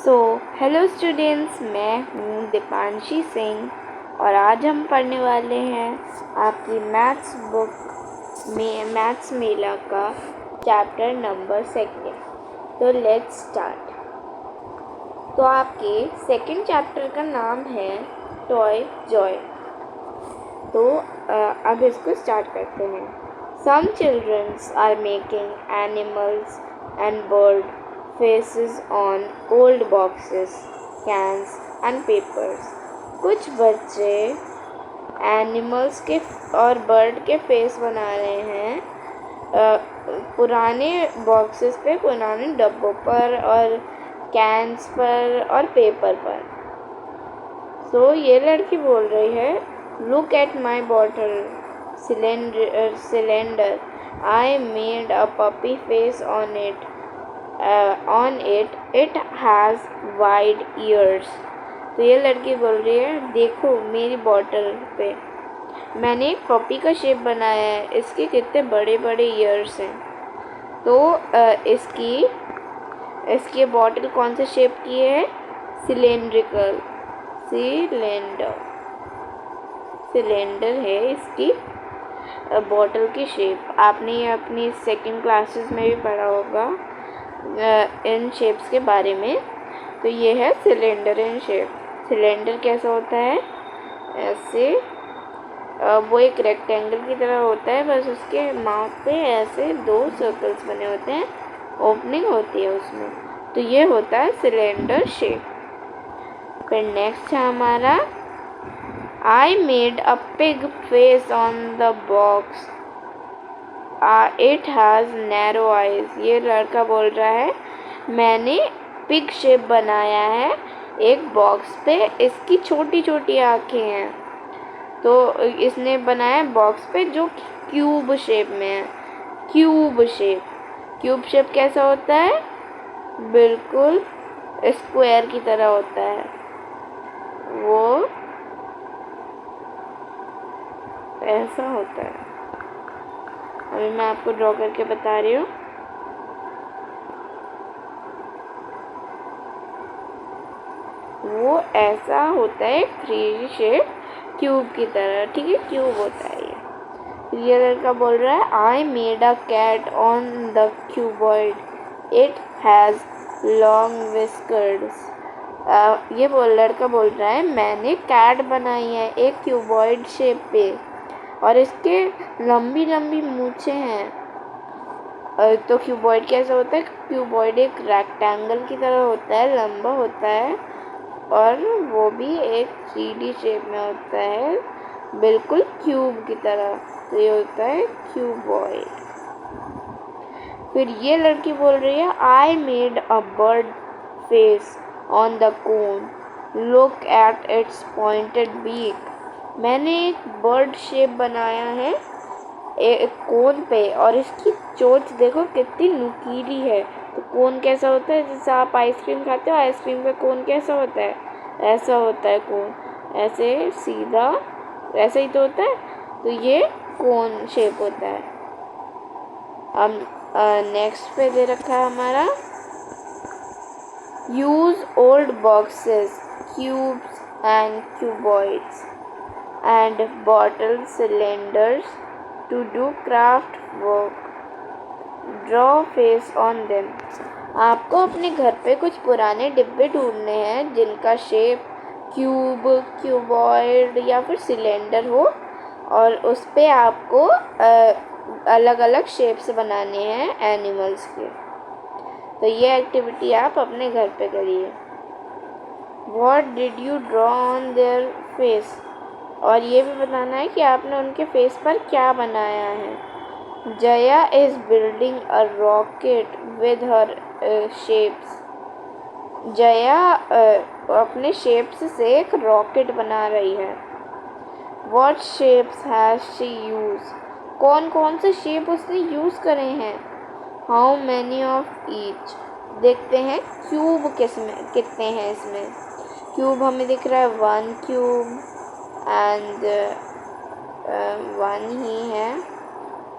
So hello students, मैं हूँ दीपांशी सिंह और आज हम पढ़ने वाले हैं आपकी मैथ्स बुक में मैथ्स मेला का चैप्टर नंबर 2। तो लेट्स स्टार्ट। तो आपके सेकंड चैप्टर का नाम है टॉय जॉय। तो अब इसको स्टार्ट करते हैं। Some childrens are making animals and bird faces on old boxes, cans and papers। कुछ बच्चे एनिमल्स के और बर्ड के फेस बना रहे हैं पुराने बॉक्सेस पे, पुराने डब्बों पर और कैंस पर और पेपर पर। सो ये लड़की बोल रही है, look at my bottle cylinder, I made a puppy face on it. On it has wide ears। तो ये लड़की बोल रही है, देखो मेरी बॉटल पे मैंने एक पपी का शेप बनाया है, इसके कितने बड़े बड़े ईयर्स हैं। तो इसकी बॉटल कौन से शेप की है? सिलेंड्रिकल, सिलेंडर है इसकी बॉटल की शेप। आपने ये अपनी सेकंड क्लासेस में भी पढ़ा होगा इन शेप्स के बारे में। तो ये है सिलेंडर इन शेप। सिलेंडर कैसा होता है? ऐसे वो एक रेक्टेंगल की तरह होता है, बस उसके माउथ पे ऐसे 2 सर्कल्स बने होते हैं, ओपनिंग होती है उसमें। तो ये होता है सिलेंडर शेप। फिर नेक्स्ट है हमारा, आई made a pig face on the box, it has narrow eyes. ये लड़का बोल रहा है, मैंने पिग शेप बनाया है एक बॉक्स पे, इसकी छोटी छोटी आँखें हैं। तो इसने बनाया बॉक्स पे जो क्यूब शेप में है। क्यूब शेप कैसा होता है? बिल्कुल स्क्वायर की तरह होता है, वो ऐसा होता है। अभी मैं आपको ड्रॉ करके बता रही हूँ। वो ऐसा होता है 3D शेप क्यूब की तरह, ठीक है, क्यूब होता है ये लड़का बोल रहा है, I made a cat on the cuboid, it has long whiskers. ये लड़का बोल रहा है, मैंने कैट बनाई है एक क्यूबॉइड शेप पे और इसके लंबी लंबी मूंछें हैं। तो क्यूबॉइड कैसा होता है? क्यूबॉइड एक रेक्टेंगल की तरह होता है, लंबा होता है और वो भी एक 3D शेप में होता है, बिल्कुल क्यूब की तरह। तो ये होता है क्यूबॉइड। फिर ये लड़की बोल रही है, I made a bird face on the cone, look at its pointed beak. मैंने एक बर्ड शेप बनाया है एक कोन पे और इसकी चोंच देखो कितनी नुकीली है। तो कोन कैसा होता है? जैसे आप आइसक्रीम खाते हो, आइसक्रीम का कोन कैसा होता है? ऐसा होता है कोन, ऐसे सीधा, ऐसा ही तो होता है। तो ये कोन शेप होता है। अब नेक्स्ट पे दे रखा है हमारा, use old boxes, cubes and cuboids and bottle cylinders to do craft work, draw face on them। आपको अपने घर पे कुछ पुराने डिब्बे ढूंढने हैं जिनका शेप क्यूब, क्यूबॉइड या फिर सिलेंडर हो और उस पे आपको अलग अलग शेप्स बनाने हैं एनिमल्स के। तो ये एक्टिविटी आप अपने घर पे करिए। What did you draw on their face? और ये भी बताना है कि आपने उनके फेस पर क्या बनाया है। Jaya is building a rocket with her shapes. Jaya अपने शेप्स से एक रॉकेट बना रही है। What shapes has she use? कौन कौन से शेप उसने यूज करे हैं? How many of each? देखते हैं क्यूब कितने हैं इसमें। क्यूब हमें दिख रहा है 1 क्यूब एंड 1 ही है,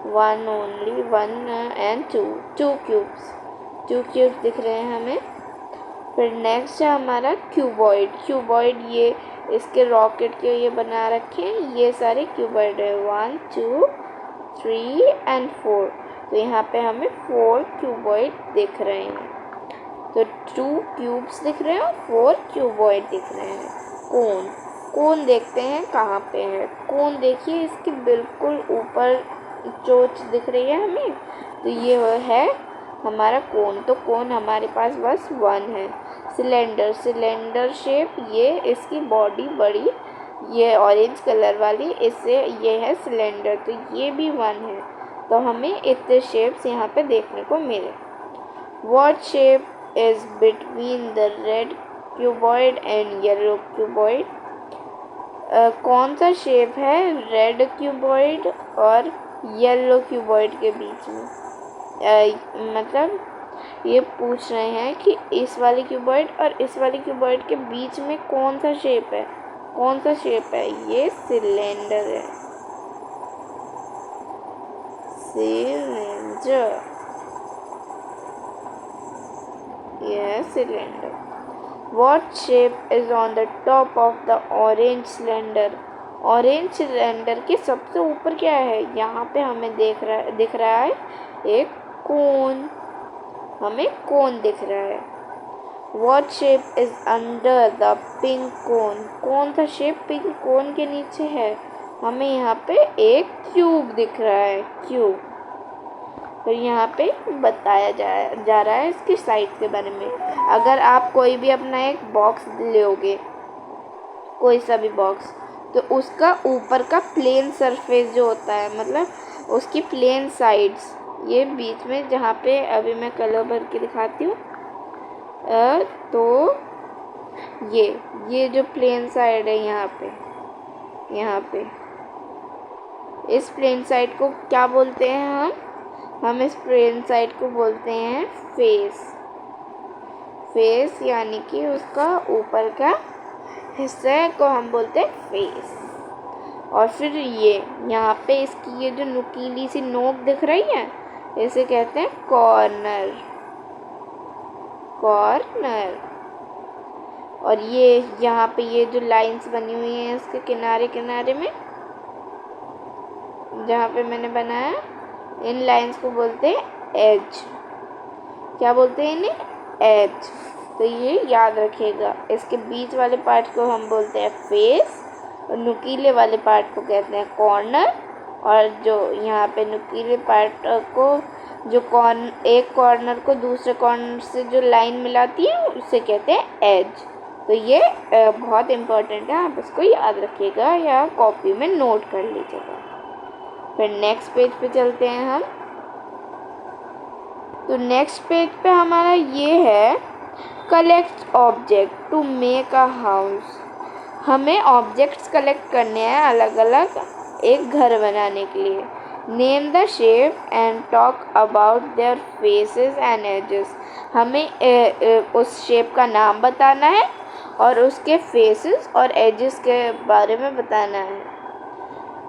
1 ओनली, 1 एंड 2 क्यूब्स दिख रहे हैं हमें। फिर नेक्स्ट है हमारा क्यूबॉइड। क्यूबॉइड ये इसके रॉकेट के ये बना रखे हैं, ये सारे क्यूबॉइड है 1 2 3 एंड 4। तो यहाँ पे हमें 4 क्यूबॉइड दिख रहे हैं। तो 2 क्यूब्स दिख रहे हैं और 4 क्यूबॉइड दिख रहे हैं। कोन, कोन देखते हैं कहाँ पे है। कोन देखिए इसके बिल्कुल ऊपर चोंच दिख रही है हमें, तो ये है हमारा कोन। तो कोन हमारे पास बस 1 है। सिलेंडर, सिलेंडर शेप, ये इसकी बॉडी बड़ी, ये ऑरेंज कलर वाली, इससे ये है सिलेंडर, तो ये भी 1 है। तो हमें इतने शेप्स यहाँ पे देखने को मिले। What shape is between the red cuboid and yellow cuboid? कौन सा शेप है रेड क्यूबॉइड और येलो क्यूबॉइड के बीच में? मतलब ये पूछ रहे हैं कि इस वाली क्यूबॉइड और इस वाली क्यूबॉइड के बीच में कौन सा शेप है, कौन सा शेप है? ये सिलेंडर है, सिलेंडर, ये cylinder. What shape is on the top of the orange cylinder? Orange cylinder के सबसे ऊपर क्या है? यहाँ पे हमें दिख रहा है एक कोन, हमें कोन दिख रहा है। What shape is under the pink cone? कौन सा शेप पिंक कोन के नीचे है? हमें यहाँ पे एक क्यूब दिख रहा है, क्यूब। तो यहाँ पे बताया जा रहा है इसकी साइज के बारे में। अगर आप कोई भी अपना एक बॉक्स लोगे, कोई सा भी बॉक्स, तो उसका ऊपर का प्लेन सरफेस जो होता है, मतलब उसकी प्लेन साइड्स, ये बीच में जहाँ पे अभी मैं कलर भर के दिखाती हूँ, तो ये जो प्लेन साइड है यहाँ पे इस प्लेन साइड को क्या बोलते हैं? हम इस प्लेन साइड को बोलते हैं फेस। फेस यानी कि उसका ऊपर का हिस्से को हम बोलते हैं फेस। और फिर ये यहाँ पे इसकी ये जो नुकीली सी नोक दिख रही है, इसे कहते हैं कॉर्नर, कॉर्नर। और ये यहाँ पे ये जो लाइंस बनी हुई हैं इसके किनारे किनारे में, जहाँ पे मैंने बनाया, इन लाइंस को बोलते हैं एज। क्या बोलते हैं इन्हें? एज। तो ये याद रखिएगा। इसके बीच वाले पार्ट को हम बोलते हैं फेस और नुकीले वाले पार्ट को कहते हैं कॉर्नर। और जो यहाँ पे नुकीले पार्ट को जो एक कॉर्नर को दूसरे कॉर्नर से जो लाइन मिलाती है उसे कहते हैं एज। तो ये बहुत इम्पोर्टेंट है, आप इसको याद रखिएगा या कॉपी में नोट कर लीजिएगा। फिर नेक्स्ट पेज पे चलते हैं हम। तो नेक्स्ट पेज पे हमारा ये है collect object to make a house. हमें ऑब्जेक्ट्स कलेक्ट करने हैं अलग अलग एक घर बनाने के लिए। Name the shape and talk about their faces and edges. हमें उस शेप का नाम बताना है और उसके फेसेस और एजेस के बारे में बताना है।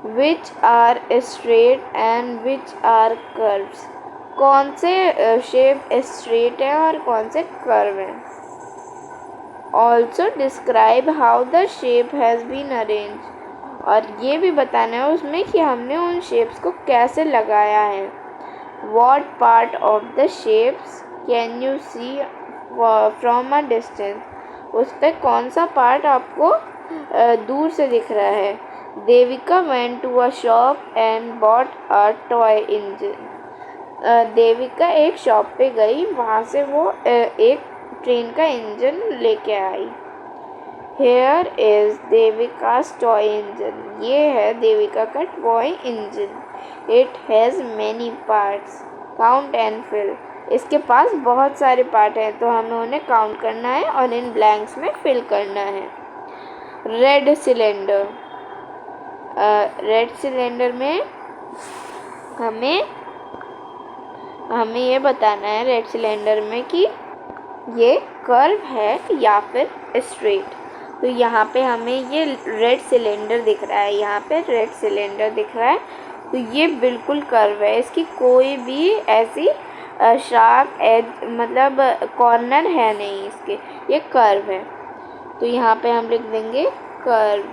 Which are straight and which are curves? कौन से शेप स्ट्रेट है और कौन से कर्व हैं। Also describe how the shape has been arranged. और ये भी बताना है उसमें कि हमने उन शेप्स को कैसे लगाया है। What part of the shapes can you see from a distance? उस पर कौन सा पार्ट आपको दूर से दिख रहा है। Devika went to a shop and bought a toy engine. Devika एक शॉप पे गई, वहाँ से वो एक ट्रेन का इंजन लेके आई। Here is Devika's toy engine. ये है देविका का toy engine. It has many parts. Count and fill. इसके पास बहुत सारे पार्ट हैं, तो हमें उन्हें काउंट करना है और इन ब्लैंक्स में फिल करना है। Red cylinder. रेड सिलेंडर में हमें ये बताना है रेड सिलेंडर में कि ये कर्व है या फिर स्ट्रेट। तो यहाँ पे हमें ये रेड सिलेंडर दिख रहा है, यहाँ पे रेड सिलेंडर दिख रहा है, तो ये बिल्कुल कर्व है, इसकी कोई भी ऐसी शार्प एज मतलब कॉर्नर है नहीं इसके, ये कर्व है। तो यहाँ पे हम लिख देंगे कर्व।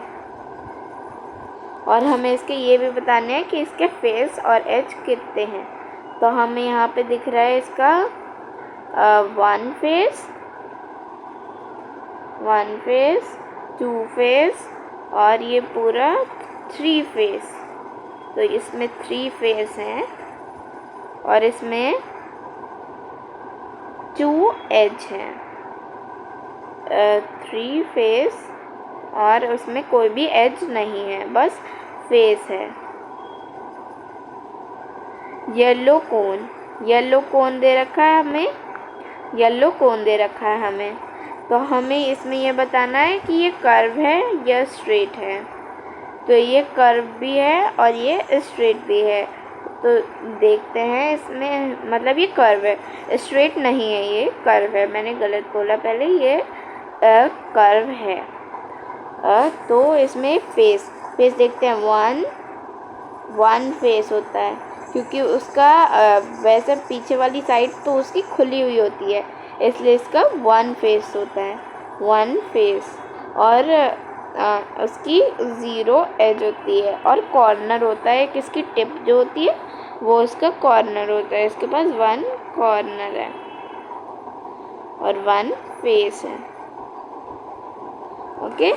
और हमें इसके ये भी बताने हैं कि इसके फेस और एज कितने हैं। तो हमें यहाँ पे दिख रहा है इसका 1 फेस, 1 फेस, 2 फेस और ये पूरा 3 फेस। तो इसमें 3 फेस हैं और इसमें 2 एज हैं। 3 फेस और उसमें कोई भी एज नहीं है, बस फेस है। येलो कोन, येलो कोन दे रखा है हमें, येलो कोन दे रखा है हमें। तो हमें इसमें ये बताना है कि ये कर्व है या स्ट्रेट है। तो ये कर्व भी है और ये स्ट्रेट भी है। तो देखते हैं इसमें, मतलब ये कर्व है, स्ट्रेट नहीं है, ये कर्व है। मैंने गलत बोला पहले, ये कर्व है। तो इसमें फेस देखते हैं, 1 फेस होता है क्योंकि उसका वैसे पीछे वाली साइड तो उसकी खुली हुई होती है, इसलिए इसका 1 फेस होता है, 1 फेस। और उसकी 0 एज होती है और कॉर्नर होता है, किसकी टिप जो होती है वो इसका कॉर्नर होता है। इसके पास 1 कॉर्नर है और 1 फेस है। ओके,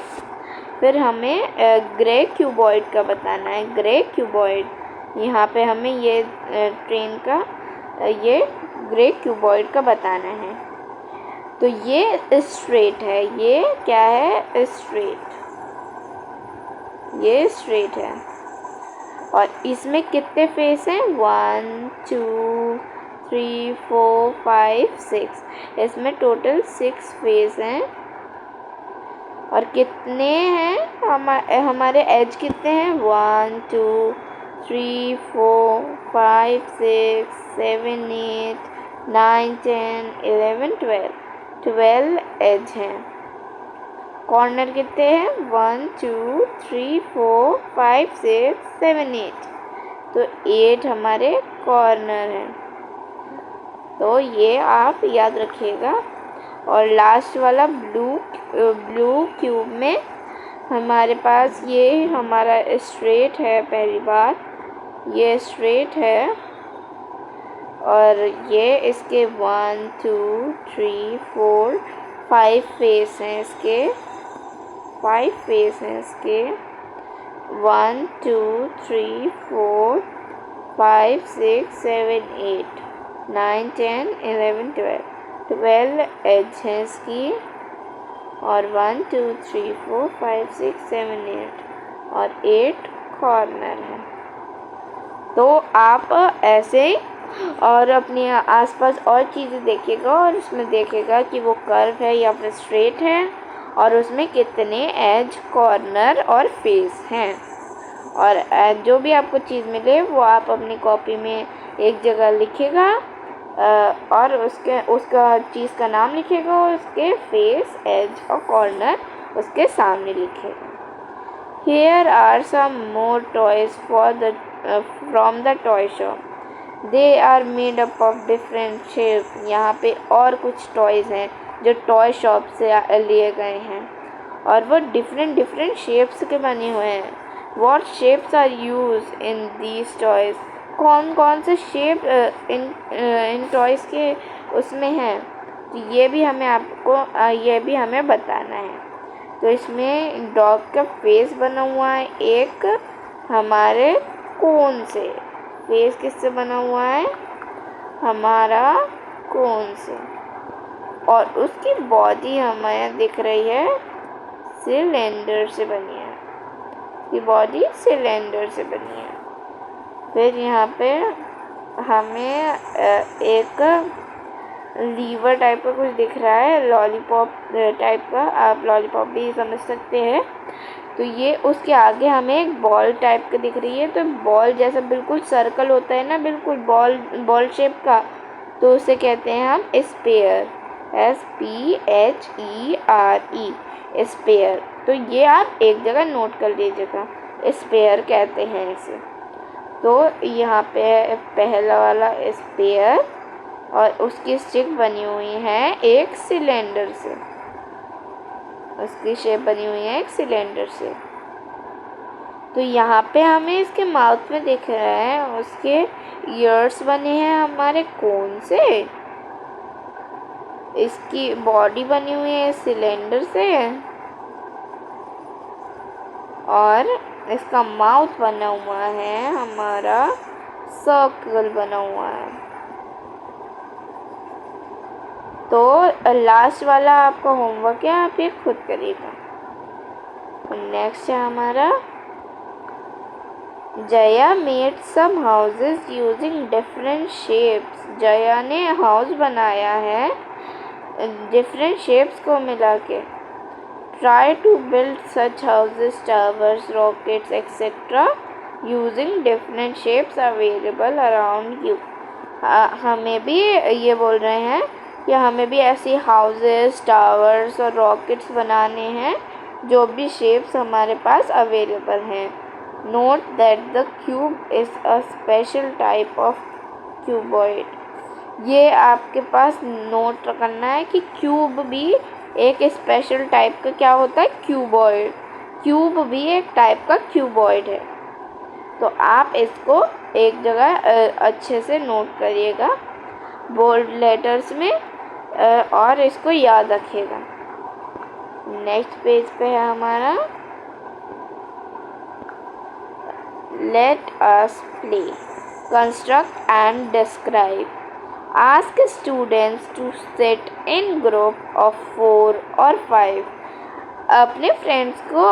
फिर हमें ग्रे क्यूबॉइड का बताना है। ग्रे क्यूबॉइड, यहाँ पे हमें ये ट्रेन का ये ग्रे क्यूबॉइड का बताना है। तो ये स्ट्रेट है, ये क्या है, स्ट्रेट, ये स्ट्रेट है। और इसमें कितने फेस हैं, 1 2 3 4 5 6, इसमें टोटल 6 फेस हैं। और कितने हैं हमारे एज कितने हैं, 1 2 3 4 5 6 7 8 9 10 11 12 एज हैं। कॉर्नर कितने हैं, 1 2 3 4 5 6 7 8, तो 8 हमारे कॉर्नर हैं। तो ये आप याद रखिएगा। और लास्ट वाला ब्लू क्यूब में हमारे पास ये हमारा स्ट्रेट है, पहली बात ये स्ट्रेट है और ये इसके 1 2 3 4 5 फेस हैं, इसके 5 फेस हैं इसके 1 2 3 4 5 6 7 8 9 10 11 12 एज हैं इसकी। और 1 2 3 4 5 6 7 8 और 8 कॉर्नर है। तो आप ऐसे और अपने आसपास और चीज़ें देखिएगा और उसमें देखिएगा कि वो कर्व है या फिर स्ट्रेट है और उसमें कितने एज, कॉर्नर और फेस हैं। और जो भी आपको चीज़ मिले वो आप अपनी कॉपी में एक जगह लिखिएगा और उसका चीज़ का नाम लिखेगा और उसके फेस, एज और कॉर्नर उसके सामने लिखेगा। Here are some more toys from the toy shop. They are made up of different shapes. यहाँ पे और कुछ टॉयज़ हैं जो टॉय शॉप से लिए गए हैं और वो डिफरेंट शेप्स के बने हुए हैं। What shapes are used in these toys? कौन से शेप इन टॉयज़ के उसमें हैं, तो ये भी हमें बताना है। तो इसमें डॉग का फेस बना हुआ है, एक हमारे कोन से, फेस किससे बना हुआ है, हमारा कोन से। और उसकी बॉडी हमें दिख रही है सिलेंडर से बनी है, ये बॉडी सिलेंडर से बनी है। फिर यहाँ पे हमें एक लीवर टाइप का कुछ दिख रहा है, लॉलीपॉप टाइप का, आप लॉलीपॉप भी समझ सकते हैं। तो ये उसके आगे हमें एक बॉल टाइप का दिख रही है। तो बॉल जैसा बिल्कुल सर्कल होता है ना, बिल्कुल बॉल शेप का, तो उसे कहते हैं हम स्पेयर, SPHERE, स्पेयर। तो ये आप एक जगह नोट कर लीजिएगा, स्पेयर कहते हैं इसे। तो यहाँ पे पहला वाला स्पेयर और उसकी स्टिक बनी हुई है एक सिलेंडर से। उसकी शेप बनी हुई है एक सिलेंडर से। तो यहाँ पे हमें इसके माउथ में दिख रहा है उसके ईयर्स बने हैं हमारे कोन से। इसकी बॉडी बनी हुई है सिलेंडर से और इसका माउथ बना हुआ है हमारा सर्कल बना हुआ है। तो लास्ट वाला आपका होमवर्क है, आप ये खुद करिएगा। नेक्स्ट है हमारा Jaya made some houses using different shapes. Jaya ने हाउस बनाया है डिफरेंट शेप्स को मिला के। Try to build such houses, towers, rockets etcetera using different shapes available around you. हमें भी ये बोल रहे हैं कि हमें भी ऐसी हाउसेस, टावर्स और रॉकेट्स बनाने हैं जो भी शेप्स हमारे पास अवेलेबल हैं। Note that the cube is a special type of cuboid. ये आपके पास नोट करना है कि क्यूब भी एक स्पेशल टाइप का क्या होता है, क्यूबॉइड। क्यूब भी एक टाइप का क्यूबॉइड है। तो आप इसको एक जगह अच्छे से नोट करिएगा बोल्ड लेटर्स में और इसको याद रखिएगा। नेक्स्ट पेज पे है हमारा let us play, construct and describe. Ask students to sit in group of 4 और 5। अपने फ्रेंड्स को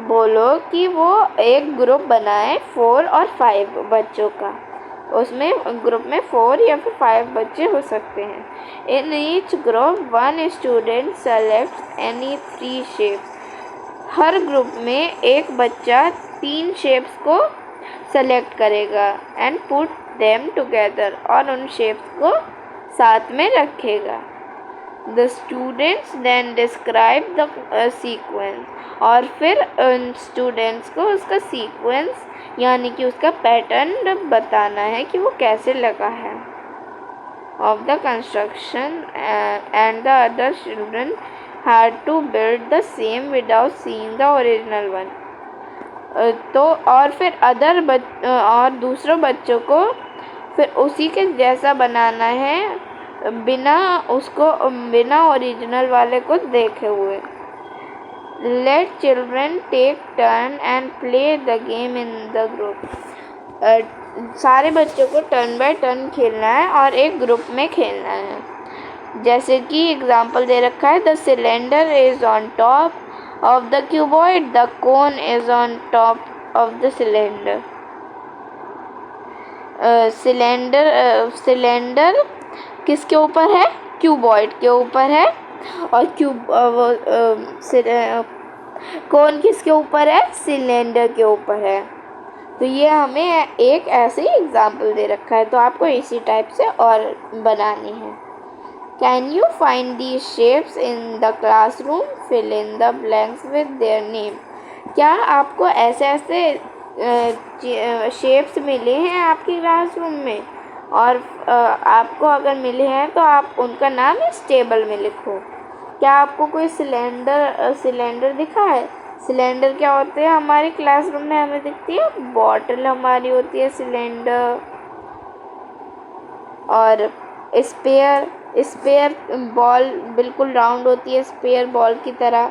बोलो कि वो एक ग्रुप बनाए 4 और 5 बच्चों का। उसमें ग्रुप में 4 या फिर 5 बच्चे हो सकते हैं। In each group 1 student select any 3 shapes. Her group में एक बच्चा 3 शेप्स को सेलेक्ट करेगा एंड पुट देम टुगेदर, और उन शेप्स को साथ में रखेगा। The students then describe the sequence, और फिर उन स्टूडेंट्स को उसका सीक्वेंस यानी कि उसका पैटर्न बताना है कि वो कैसे लगा है of the construction, and the other children had to build the same without seeing the original one. तो और फिर और दूसरों बच्चों को फिर उसी के जैसा बनाना है बिना ओरिजिनल वाले को देखे हुए। Let children take turn and play the game in the group. सारे बच्चों को टर्न बाय टर्न खेलना है और एक ग्रुप में खेलना है। जैसे कि एग्जाम्पल दे रखा है, the cylinder is on top of the cuboid, the cone is on top of the cylinder. Cylinder किसके ऊपर है, क्यूबॉइड के ऊपर है, और कोन किसके ऊपर है, सिलेंडर के ऊपर है। तो ये हमें एक ऐसे ही एग्जाम्पल दे रखा है, तो आपको इसी टाइप से और बनानी है। Can you find the shapes in the classroom, fill in the blanks with their name. क्या आपको ऐसे ऐसे शेप्स मिले हैं आपके क्लासरूम में, और आपको अगर मिले हैं तो आप उनका नाम इस टेबल में लिखो। क्या आपको कोई सिलेंडर दिखा है? सिलेंडर क्या होते हैं हमारे क्लासरूम में हमें दिखती है, बॉटल हमारी होती है सिलेंडर। और स्पेयर बॉल बिल्कुल राउंड होती है, स्पेयर बॉल की तरह।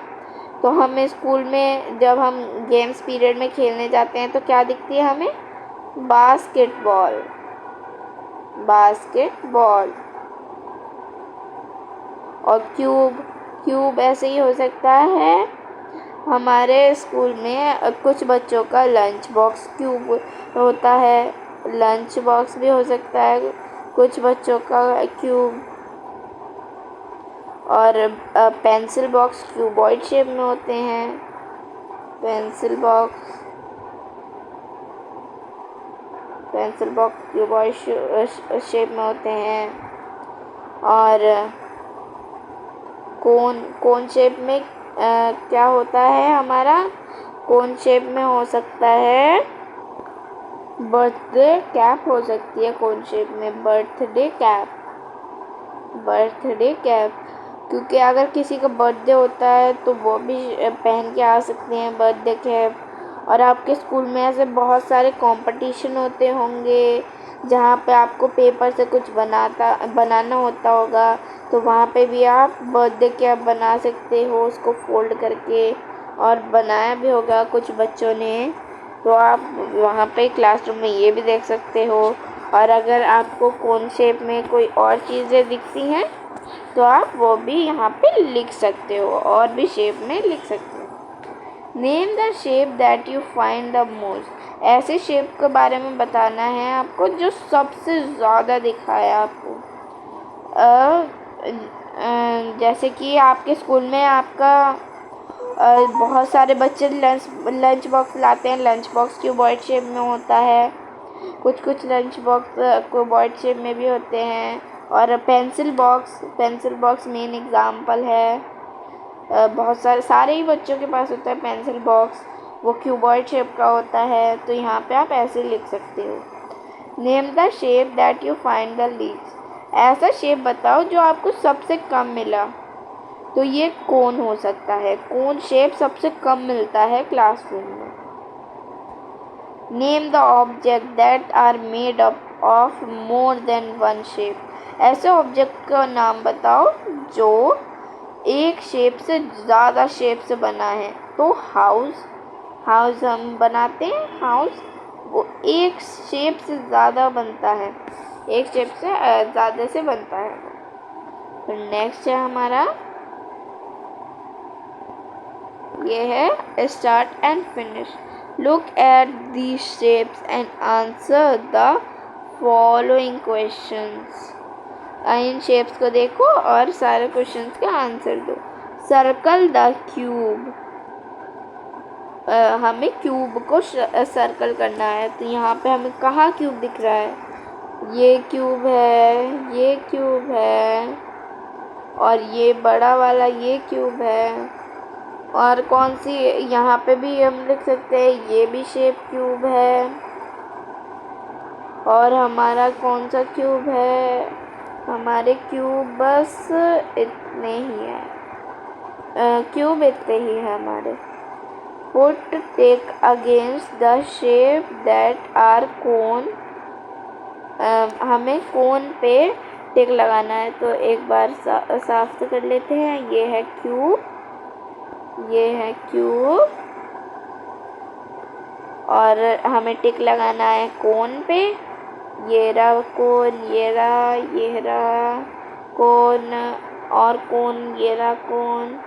तो हमें स्कूल में जब हम गेम्स पीरियड में खेलने जाते हैं तो क्या दिखती है हमें, बास्केटबॉल। और क्यूब ऐसे ही हो सकता है। हमारे स्कूल में कुछ बच्चों का लंच बॉक्स क्यूब होता है, लंच बॉक्स भी हो सकता है कुछ बच्चों का क्यूब। और पेंसिल बॉक्स क्यूबॉइड शेप में होते हैं, पेंसिल बॉक्स क्यूबॉइड शेप में होते हैं। और कोन शेप में क्या होता है हमारा, कोन शेप में हो सकता है बर्थडे कैप हो सकती है, कोन शेप में बर्थडे कैप। बर्थडे कैप, क्योंकि अगर किसी का बर्थडे होता है तो वो भी पहन के आ सकते हैं बर्थडे कैप। और आपके स्कूल में ऐसे बहुत सारे कंपटीशन होते होंगे जहाँ पे आपको पेपर से कुछ बनाना होता होगा, तो वहाँ पे भी आप बर्थडे कैप बना सकते हो उसको फोल्ड करके, और बनाया भी होगा कुछ बच्चों ने, तो आप वहाँ पे क्लासरूम में ये भी देख सकते हो। और अगर आपको कोन शेप में कोई और चीज़ें दिखती हैं तो आप वो भी यहाँ पे लिख सकते हो, और भी शेप में लिख सकते हो। Name the shape that you find the most, ऐसे शेप के बारे में बताना है आपको जो सबसे ज़्यादा दिखा है आपको। जैसे कि आपके स्कूल में आपका बहुत सारे बच्चे लंच बॉक्स लाते हैं, लंच बॉक्स क्यूबॉइड शेप में होता है, कुछ लंच बॉक्स क्यूबॉइड शेप में भी होते हैं। और पेंसिल बॉक्स मेन एग्जाम्पल है। बहुत सारे ही बच्चों के पास होता है पेंसिल बॉक्स, वो क्यूबॉइड शेप का होता है, तो यहाँ पे आप ऐसे लिख सकते हो। Name the shape that you find the least, ऐसा शेप बताओ जो आपको सबसे कम मिला, तो ये कोन हो सकता है, कोन शेप सबसे कम मिलता है क्लासरूम में। Name the object that are made up of more than one shape, ऐसे ऑब्जेक्ट का नाम बताओ जो एक शेप से ज़्यादा शेप से बना है। तो हाउस हम बनाते हैं, हाउस वो एक शेप से ज़्यादा बनता है, एक शेप से ज़्यादा से बनता है। तो नेक्स्ट है हमारा, ये है start and finish. Look at these shapes and answer the following questions, in shapes को देखो और सारे क्वेश्चंस का आंसर दो। सर्कल द क्यूब, हमें क्यूब को सर्कल करना है, तो यहाँ पे हमें कहाँ क्यूब दिख रहा है, ये क्यूब है, ये क्यूब है, और ये बड़ा वाला ये क्यूब है। और कौन सी, यहाँ पे भी हम लिख सकते हैं ये भी शेप क्यूब है। और हमारा कौन सा क्यूब है, हमारे क्यूब बस इतने ही है, क्यूब इतने ही है हमारे। Put tick against the shape that are cone, हमें कोन पे टिक लगाना है, तो एक बार साफ तो कर लेते हैं। ये है क्यूब, ये है क्यूब, और हमें टिक लगाना है कोन पे, ये रहा कोन, ये रहा कोन, और कोन, ये रहा कोन,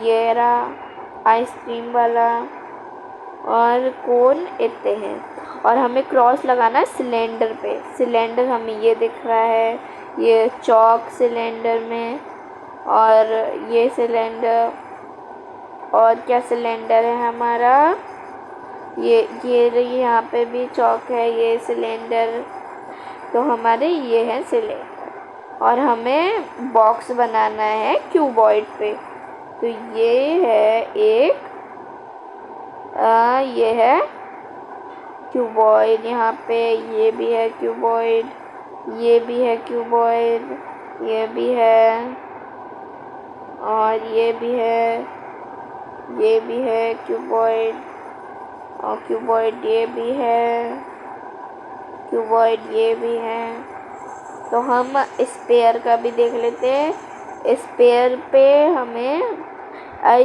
ये रहा आइसक्रीम वाला, और कोन इतने हैं। और हमें क्रॉस लगाना है सिलेंडर पे, सिलेंडर हमें ये दिख रहा है, ये चौक सिलेंडर में, और ये सिलेंडर, और क्या सिलेंडर है हमारा, ये यहाँ पे भी चौक है, ये सिलेंडर, तो हमारे ये है सिलेंडर। और हमें बॉक्स बनाना है क्यूबॉइड पे, तो ये है एक ये है क्यूबॉइड, यहाँ पे ये भी है क्यूबॉइड, ये भी है क्यूबॉइड, ये भी है, और ये भी है, ये भी है क्यूबॉइड, और क्यूबॉइड ये भी है, क्यूबॉइड ये भी है। तो हम स्पेयर का भी देख लेते हैं। स्पेयर पे हमें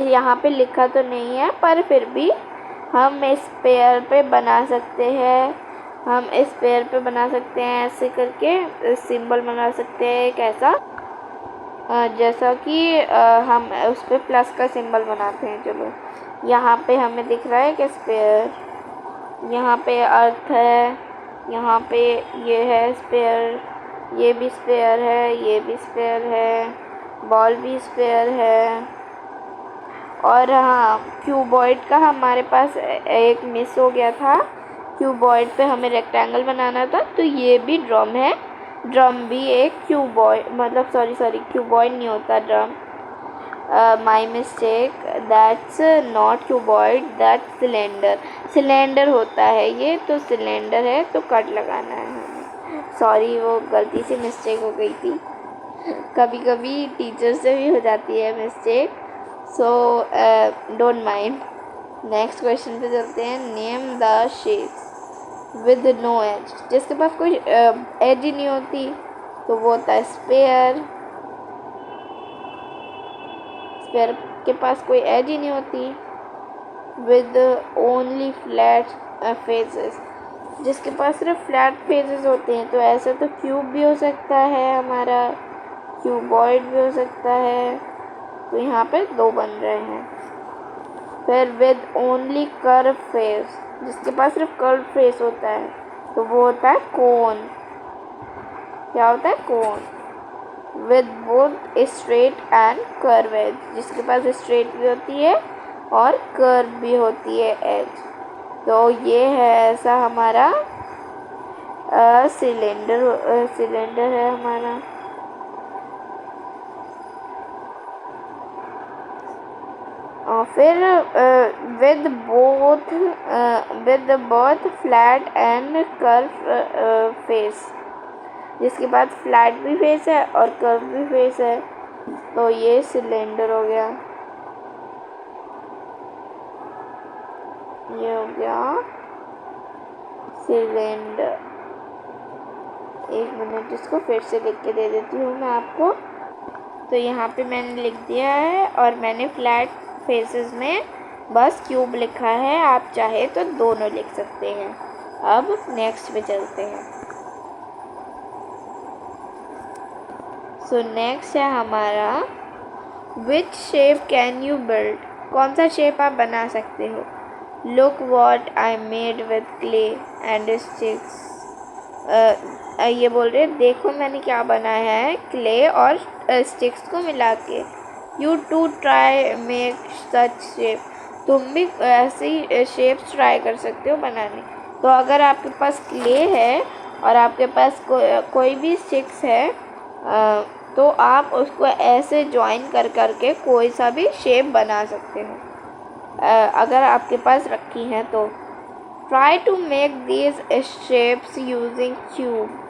यहाँ पे लिखा तो नहीं है, पर फिर भी हम स्पेयर पे बना सकते हैं, हम स्पेयर पे बना सकते हैं, ऐसे करके सिंबल बना सकते हैं एक ऐसा, जैसा कि हम उस पर प्लस का सिंबल बनाते हैं। चलो, यहाँ पे हमें दिख रहा है कि स्पेयर, यहाँ पे अर्थ है, यहाँ पे ये है स्पेयर, ये भी स्पेयर है, ये भी स्पेयर है, बॉल भी स्पेयर है। और हाँ, क्यूबॉइड का हमारे पास एक मिस हो गया था, क्यूबॉइड पे हमें रेक्टेंगल बनाना था, तो ये भी ड्रम है, ड्रम भी एक क्यूबॉइड, मतलब सॉरी क्यूबॉइड नहीं होता drum, my mistake, that's not cuboid, that's cylinder, cylinder होता है ये, तो सिलेंडर है, तो कट लगाना है हमें, सॉरी वो गलती से मिस्टेक हो गई थी। कभी कभी टीचर से भी हो जाती है mistake, so don't mind. Next question पे चलते हैं। Name the shapes with no edge, जिसके पास कोई एज ही नहीं होती तो वो होता है स्पेयर। स्पेयर के पास कोई एज ही नहीं होती। विद ओनली फ्लैट फेसेस, जिसके पास सिर्फ फ्लैट फेसेस होते हैं, तो ऐसे तो क्यूब भी हो सकता है हमारा, क्यूबॉइड भी हो सकता है। तो यहाँ पे दो बन रहे हैं। फिर विद ओनली कर्व फेस, जिसके पास सिर्फ कर्व फेस होता है, तो वो होता है कोन। क्या होता है? Cone. With both straight and curve edge, जिसके पास स्ट्रेट भी होती है और कर्व भी होती है एज। तो ये है ऐसा हमारा सिलेंडर है हमारा। और फिर with both flat and curve face, जिसके बाद फ्लैट भी फेस है और कर्व भी फेस है, तो ये सिलेंडर हो गया। ये हो गया सिलेंडर। एक मिनट, इसको फिर से लिख के दे देती हूँ मैं आपको। तो यहाँ पे मैंने लिख दिया है और मैंने फ्लैट फेसेस में बस क्यूब लिखा है, आप चाहे तो दोनों लिख सकते हैं। अब नेक्स्ट पे चलते हैं। सो नेक्स्ट है हमारा which shape can you build, कौन सा शेप आप बना सकते हो। Look what I made with clay and sticks. ये बोल रहे हैं देखो मैंने क्या बनाया है क्ले और स्टिक्स को मिला के। You too try make such shape, तुम भी ऐसी शेप्स ट्राई कर सकते हो बनाने। तो अगर आपके पास क्ले है और आपके पास कोई भी स्टिक्स है, तो आप उसको ऐसे ज्वाइन कर करके कोई सा भी शेप बना सकते हो, अगर आपके पास रखी हैं तो। Try to make these shapes using cube,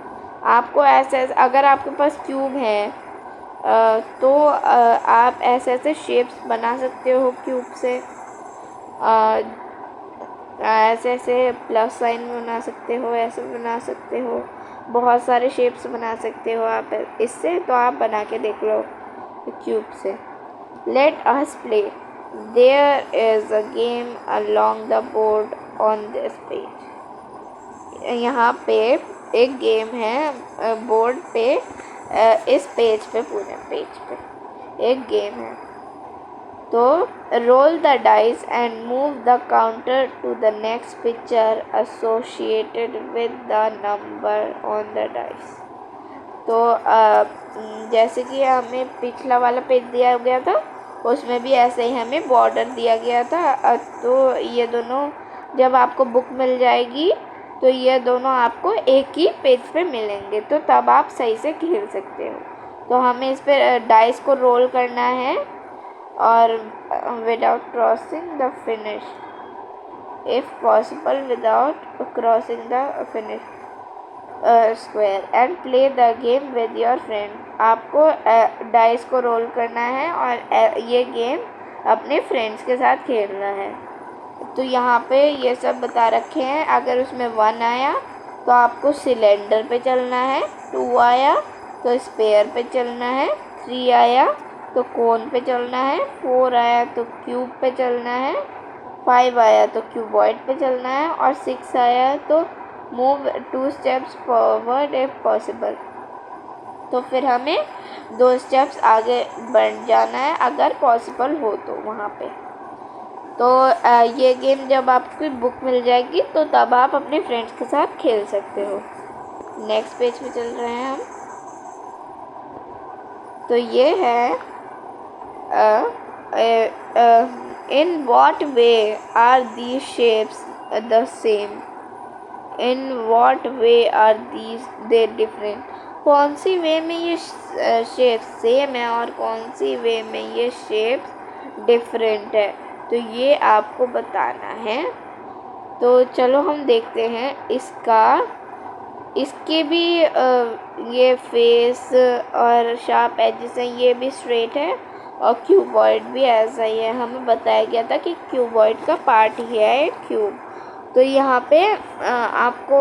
आपको ऐसे अगर आपके पास क्यूब है तो आप ऐसे ऐसे शेप्स बना सकते हो क्यूब से। ऐसे ऐसे प्लस साइन बना सकते हो, ऐसे बना सकते हो, बहुत सारे शेप्स बना सकते हो आप इससे। तो आप बना के देख लो क्यूब से। Let us play, there is a game along the board on this page. यहाँ पे एक गेम है बोर्ड पे, इस पेज पे, पूरे पेज पे एक गेम है। तो roll the dice and move the counter to the next picture associated with the number on the dice. तो जैसे कि हमें पिछला वाला पेज दिया गया था, उसमें भी ऐसे ही हमें बॉर्डर दिया गया था। तो ये दोनों जब आपको बुक मिल जाएगी तो ये दोनों आपको एक ही पेज पे मिलेंगे, तो तब आप सही से खेल सकते हो। तो हमें इस पर डाइस को रोल करना है और without crossing the finish, if possible without crossing the finish square, and play the game with your friend. आपको डाइस को रोल करना है और ये गेम अपने फ्रेंड्स के साथ खेलना है। तो यहाँ पे ये सब बता रखे हैं। अगर उसमें 1 आया तो आपको सिलेंडर पे चलना है, 2 आया तो स्पेयर पे चलना है, 3 आया तो कोन पे चलना है, 4 आया तो क्यूब पे चलना है, 5 आया तो क्यूबॉइड पे चलना है, और 6 आया तो move 2 steps forward if possible. तो फिर हमें 2 स्टेप्स आगे बढ़ जाना है अगर पॉसिबल हो तो वहाँ पे। तो ये गेम जब आपकी बुक मिल जाएगी तो तब आप अपने फ्रेंड्स के साथ खेल सकते हो। नेक्स्ट पेज पे चल रहे हैं हम। तो ये है in what way are these shapes the same, in what way are these they different, कौन सी वे में ये शेप्स सेम है और कौन सी वे में ये शेप्स डिफरेंट है, तो ये आपको बताना है। तो चलो हम देखते हैं इसका इसके भी ये फेस और शार्प एजेस हैं, ये भी स्ट्रेट है और क्यूबॉइड भी ऐसा ही है। हमें बताया गया था कि क्यूबॉइड का पार्ट ही है एक क्यूब। तो यहाँ पे आपको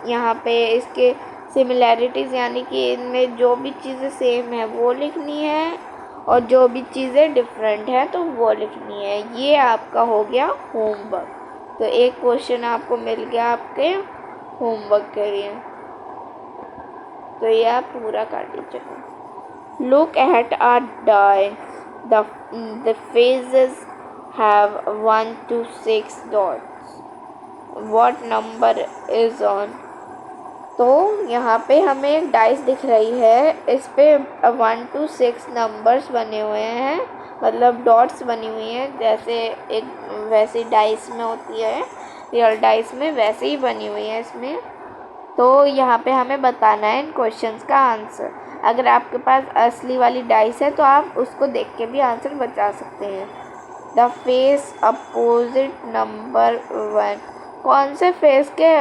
यहाँ पे इसके सिमिलैरिटीज़ यानी कि इनमें जो भी चीज़ें सेम है वो लिखनी है और जो भी चीज़ें डिफरेंट है तो वो लिखनी है। ये आपका हो गया होमवर्क। तो एक क्वेश्चन आपको मिल गया आपके होमवर्क के लिए। तो ये आप पूरा कर लीजिएगा। Look at our die, the faces have 1 to 6 dots, what number is on. तो यहाँ पे हमें एक डाइस दिख रही है, इस पे 1 to 6 नंबर्स बने हुए हैं, मतलब डॉट्स बनी हुई हैं, जैसे एक वैसी डाइस में होती है रियल डाइस में, वैसे ही बनी हुई है इसमें। तो यहाँ पे हमें बताना है इन क्वेश्चंस का आंसर। अगर आपके पास असली वाली डाइस है तो आप उसको देख के भी आंसर बता सकते हैं। द फेस अपोजिट नंबर 1, कौन से फेस के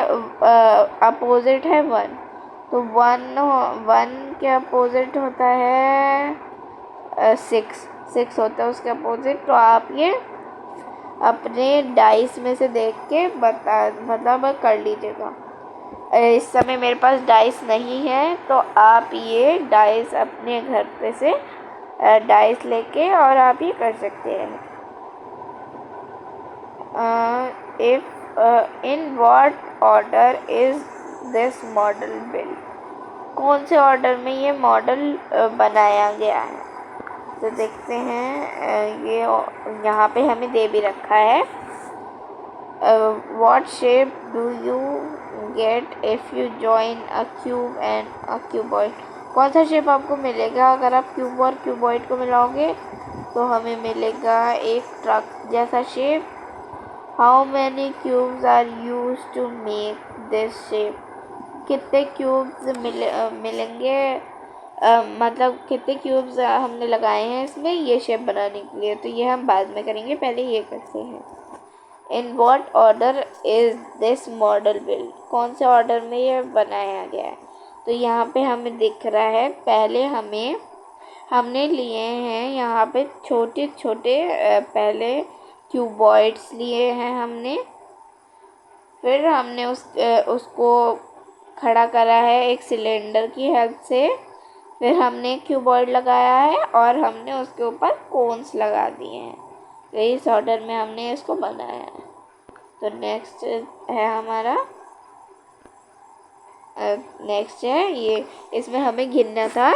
अपोजिट है 1? तो 1 के अपोजिट होता है 6 होता है उसके अपोजिट। तो आप ये अपने डाइस में से देख के मतलब कर लीजिएगा। इस समय मेरे पास डाइस नहीं है तो आप ये डाइस अपने घर पे से डाइस लेके और आप ये कर सकते हैं। In what order is this model build, कौन से ऑर्डर में ये मॉडल बनाया गया है। तो देखते हैं ये यहाँ पे हमें दे भी रखा है। What shape do you get if you join a cube and a cuboid, कौन सा शेप आपको मिलेगा अगर आप क्यूब और क्यूबॉइड को मिलाओगे। तो हमें मिलेगा एक ट्रक जैसा shape. How many cubes are use to make this shape, कितने क्यूब्स मिलेंगे मतलब कितने क्यूब्स हमने लगाए हैं इसमें ये शेप बनाने के लिए। तो ये हम बाद में करेंगे, पहले ये करते हैं। In what order is this model build, कौन से ऑर्डर में ये बनाया गया है। तो यहाँ पे हमें दिख रहा है, पहले हमने लिए हैं यहाँ पे छोटे छोटे पहले क्यूबॉइड्स लिए हैं हमने, फिर हमने उसको खड़ा करा है एक सिलेंडर की हेल्प से, फिर हमने क्यूबॉइड लगाया है और हमने उसके ऊपर कोन्स लगा दिए हैं। तो इस ऑर्डर में हमने इसको बनाया है। तो नेक्स्ट है हमारा नेक्स्ट है ये, इसमें हमें गिनना था।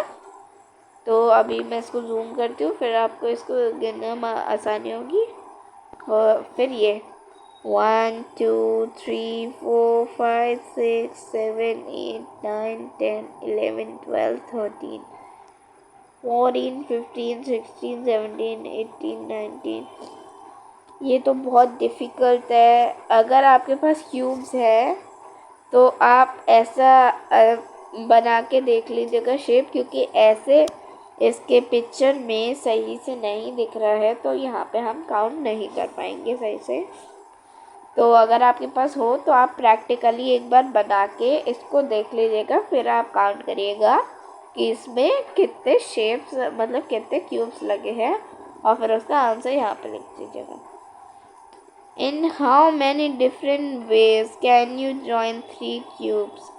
तो अभी मैं इसको जूम करती हूँ, फिर आपको इसको गिनने में आसानी होगी। और फिर ये 1 2 3 4 5 6 7 8 9 10 11 12 13 14 15 16 17 18 19। ये तो बहुत डिफ़िकल्ट है। अगर आपके पास क्यूब्स है तो आप ऐसा बना के देख लीजिएगा शेप, क्योंकि ऐसे इसके पिक्चर में सही से नहीं दिख रहा है तो यहाँ पे हम काउंट नहीं कर पाएंगे सही से। तो अगर आपके पास हो तो आप प्रैक्टिकली एक बार बना के इसको देख लीजिएगा, फिर आप काउंट करिएगा कि इसमें कितने शेप्स मतलब कितने क्यूब्स लगे हैं और फिर उसका आंसर यहाँ पे लिख दीजिएगा। In how many different ways can you join 3 cubes?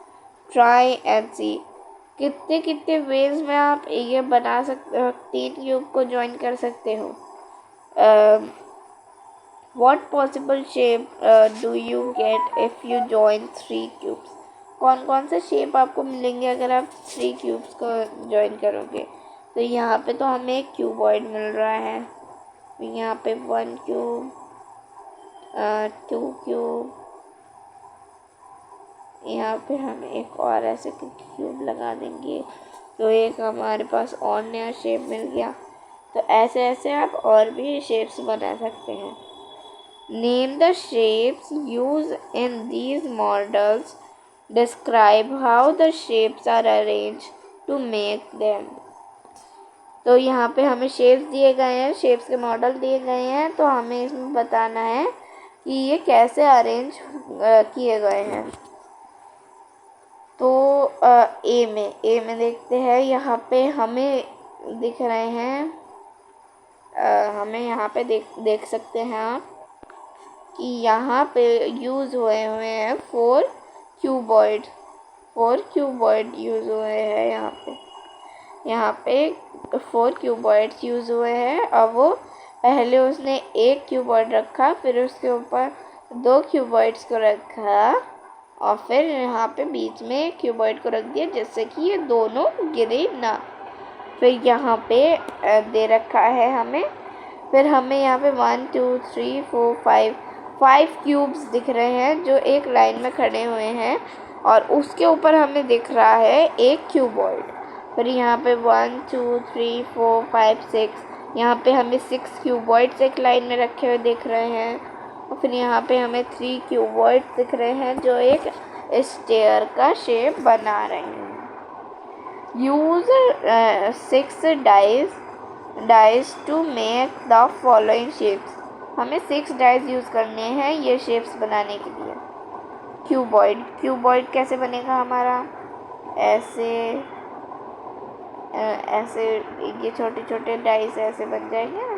Try and see. कितने कितने वेज में आप ये बना सकते हो, 3 क्यूब को ज्वाइन कर सकते हो। What possible shape do you get if you join 3 cubes? कौन कौन से शेप आपको मिलेंगे अगर आप 3 क्यूब्स को ज्वाइन करोगे। तो यहाँ पे तो हमें एक क्यूबॉइड मिल रहा है, यहाँ पे 1 क्यूब 2 क्यूब, यहाँ पे हम एक और ऐसे क्यूब लगा देंगे तो एक हमारे पास और नया शेप मिल गया। तो ऐसे ऐसे आप और भी शेप्स बना सकते हैं। Name the shapes use in these models, describe how the shapes are arrange to make them. तो यहाँ पे हमें शेप्स दिए गए हैं, शेप्स के मॉडल दिए गए हैं, तो हमें इसमें बताना है कि ये कैसे अरेंज किए गए हैं। तो ए में देखते हैं, यहाँ पे हमें दिख रहे हैं, हमें यहाँ पे देख सकते हैं आप कि यहाँ पे यूज़ हुए हैं 4 क्यूबॉइड यूज़ हुए हैं यहाँ पे 4 क्यूबॉइड्स यूज़ हुए हैं। अब वो पहले उसने एक क्यूबॉइड रखा, फिर उसके ऊपर 2 क्यूबॉइड्स को रखा और फिर यहाँ पे बीच में एक क्यूबॉइड को रख दिया जिससे कि ये दोनों गिरे ना। फिर यहाँ पे दे रखा है हमें, फिर हमें यहाँ पे 1 2 3 4 5 क्यूब्स दिख रहे हैं जो एक लाइन में खड़े हुए हैं और उसके ऊपर हमें दिख रहा है एक क्यूबॉइड। फिर यहाँ पे 1 2 3 4 5 6, यहाँ पे हमें 6 क्यूबॉइड्स एक लाइन में रखे हुए दिख रहे हैं और फिर यहाँ पे हमें 3 क्यूबॉइड्स दिख रहे हैं जो एक स्टेयर का शेप बना रहे हैं। Use 6 dice to make the following shapes. हमें 6 डाइस यूज़ करने हैं ये शेप्स बनाने के लिए। क्यूबॉइड कैसे बनेगा हमारा, ऐसे ये छोटे छोटे डाइस ऐसे बन जाएंगे ना।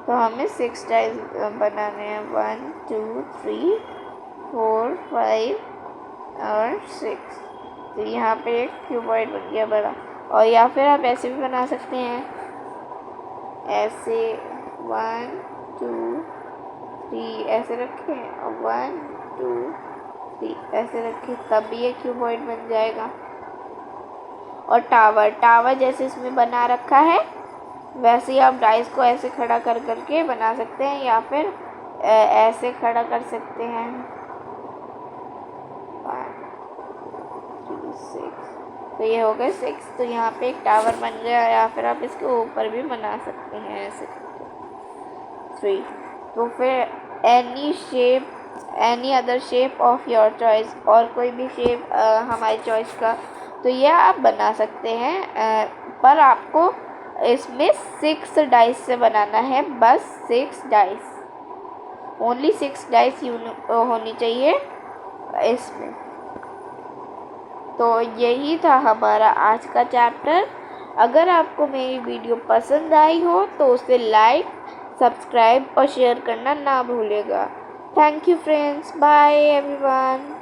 तो हमें 6 डाइस बनाने हैं, 1 2 3 4 5 और 6। तो यहाँ पे एक क्यूबॉइड बन गया बड़ा। और या फिर आप ऐसे भी बना सकते हैं, ऐसे 1 2 3 ऐसे रखें और 1 2 3 ऐसे रखें, तब भी ये क्यूबॉइड बन जाएगा। और टावर जैसे इसमें बना रखा है वैसे ही आप डाइस को ऐसे खड़ा कर करके बना सकते हैं या फिर ऐसे खड़ा कर सकते हैं। 1 3 6, तो ये हो गए 6। तो यहाँ पे एक टावर बन गया, या फिर आप इसके ऊपर भी बना सकते हैं ऐसे। 3, तो फिर any other shape of your choice, और कोई भी शेप हमारी चॉइस का, तो ये आप बना सकते हैं। पर आपको इसमें 6 डाइस से बनाना है, बस 6 डाइस, ओनली 6 डाइस होनी चाहिए इसमें। तो यही था हमारा आज का चैप्टर। अगर आपको मेरी वीडियो पसंद आई हो तो उसे लाइक, सब्सक्राइब और शेयर करना ना भूलेगा। Thank you friends, bye everyone.